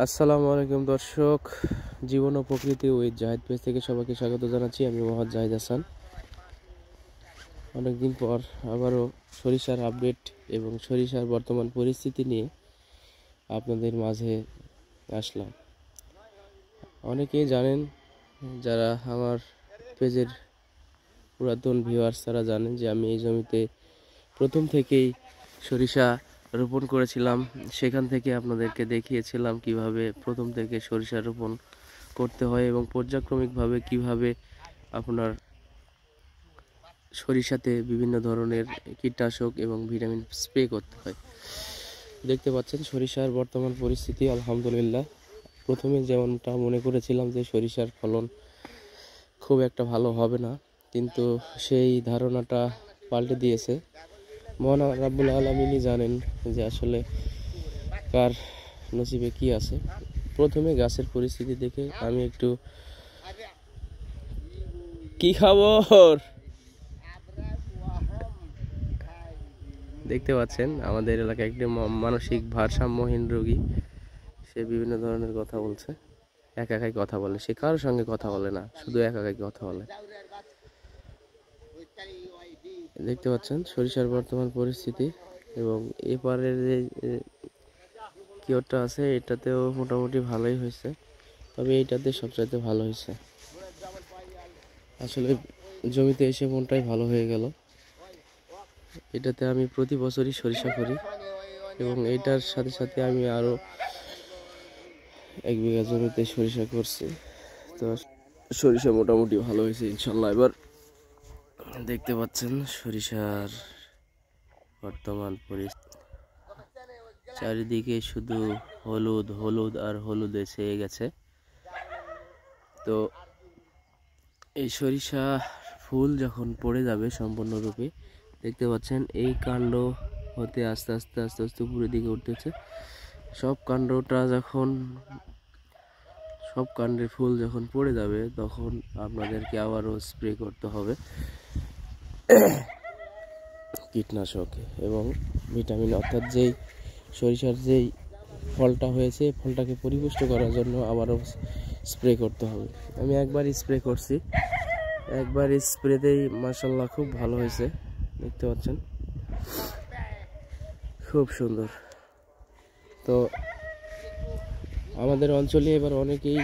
আসসালামু আলাইকুম দর্শক, জীবন ও প্রকৃতি উইথ জাহিদ পেজ থেকে সবাইকে স্বাগত জানাচ্ছি। আমি মোহাম্মদ জাহিদ হাসান। অনেকদিন পর আবারও সরিষার আপডেট এবং সরিষার বর্তমান পরিস্থিতি নিয়ে আপনাদের মাঝে আসলাম। অনেকেই জানেন, যারা আমার পেজের পুরাতন ভিউয়ার্স তারা জানেন যে আমি এই জমিতে প্রথম থেকেই সরিষা রোপণ করেছিলাম। সেখান থেকে আপনাদেরকে দেখিয়েছিলাম কিভাবে প্রথম থেকে সরিষা রোপণ করতে হয় এবং পর্যায়ক্রমিকভাবে কিভাবে আপনার সরিষাতে বিভিন্ন ধরনের কীটনাশক এবং ভিটামিন স্প্রে করতে হয়। দেখতে পাচ্ছেন সরিষার বর্তমান পরিস্থিতি আলহামদুলিল্লাহ। প্রথমে যেমনটা মনে করেছিলাম যে সরিষার ফলন খুব একটা ভালো হবে না, কিন্তু সেই ধারণাটা পাল্টে দিয়েছে। মহান রাব্বুল আলামিনই জানেন যে আসলে কার নসিবে কি আছে। প্রথমে গাছের পরিস্থিতি দেখে আমি একটু কি খবর দেখতে পাচ্ছেন, আমাদের এলাকায় একটি মানসিক ভারসাম্যহীন রোগী। সে বিভিন্ন ধরনের কথা বলছে, একাই কথা বলে, সে কারোর সঙ্গে কথা বলে না, শুধু একাই কথা বলে। দেখতে পাচ্ছেন সরিষার বর্তমান পরিস্থিতি এবং এপারের যে কিওরটা আছে এটাতেও মোটামুটি ভালোই হয়েছে, তবে এইটাতে সবচাইতে ভালো হয়েছে। আসলে জমিতে এসে মনটাই ভালো হয়ে গেল। এটাতে আমি প্রতি বছরই সরিষা করি এবং এইটার সাথে সাথে আমি আরো 1 বিঘা জমিতে সরিষা করছি। তো সরিষা মোটামুটি ভালো হয়েছে ইনশাল্লাহ। এবার দেখতে পাচ্ছেন সরিষার বর্তমান পরিস্থিতি, চারিদিকে শুধু হলুদ হলুদ আর হলুদে ছেয়ে গেছে। তো এই সরিষা ফুল যখন পড়ে যাবে সম্পূর্ণরূপে, দেখতে পাচ্ছেন এই কাণ্ড হতে আস্তে আস্তে আস্তে আস্তে উপরের দিকে উঠতেছে। সব কাণ্ডের ফুল যখন পড়ে যাবে তখন আপনাদেরকে আবারও স্প্রে করতে হবে কীটনাশক এবং ভিটামিন, অর্থাৎ যেই সরিষার যেই ফলটা হয়েছে ফলটাকে পরিপুষ্ট করার জন্য আবারও স্প্রে করতে হবে। আমি একবার স্প্রে করছি, একবার স্প্রেতেই মাশাআল্লাহ খুব ভালো হয়েছে। দেখতে পাচ্ছেন খুব সুন্দর। তো আমাদের অঞ্চলে এবার অনেকেই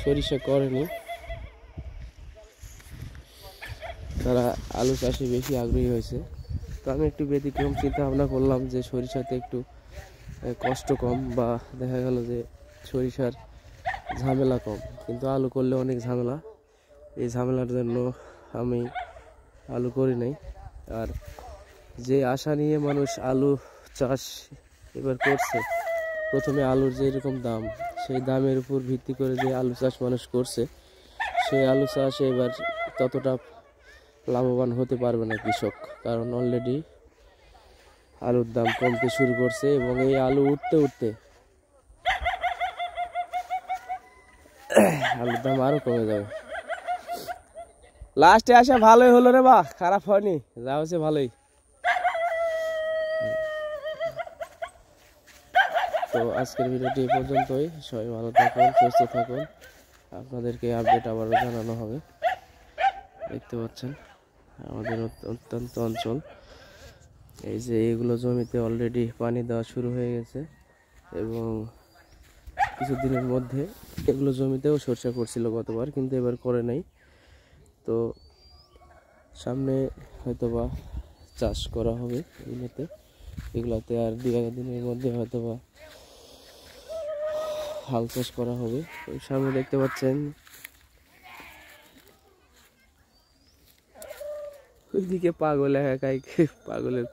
সরিষা করেনি, তারা আলু চাষে বেশি আগ্রহী হয়েছে। তো আমি একটু ব্যতিক্রম চিন্তা ভাবনা করলাম যে সরিষাতে একটু কষ্ট কম, বা দেখা গেল যে সরিষার ঝামেলা কম, কিন্তু আলু করলে অনেক ঝামেলা। এই ঝামেলার জন্য আমি আলু করি নাই। আর যে আশা নিয়ে মানুষ আলু চাষ এবার করছে, প্রথমে আলুর যে এরকম দাম, সেই দামের উপর ভিত্তি করে যে আলু চাষ মানুষ করছে, সেই আলু চাষে এবার ততটা লাভবান হতে পারবে না কৃষক, কারণ অলরেডি আলুর দাম কমতে শুরু করছে এবং এই আলু উঠতে উঠতে আলুর দাম আরো কমে যাবে। লাস্টে আসে ভালোই হলো রে, বা খারাপ হয়নি, যা হচ্ছে ভালোই। তো আজকের ভিডিওটি এই পর্যন্তই। সবাই ভালো থাকুন, সুস্থ থাকুন। আপনাদেরকে আপডেট আবারও জানানো হবে। দেখতে পাচ্ছেন আমাদের অত্যন্ত অঞ্চল, এই যে এগুলো জমিতে অলরেডি পানি দেওয়া শুরু হয়ে গেছে এবং কিছুদিনের মধ্যে এগুলো জমিতেও সরষা করছিল গতবার, কিন্তু এবার করে নাই। তো সামনে হয়তোবা চাষ করা হবে এগুলোতে আর 2-1 দিনের মধ্যে হয়তোবা হাল চাষ করা হবে। ওই সামনে দেখতে পাচ্ছেন ওইদিকে পাগল একাই, পাগলের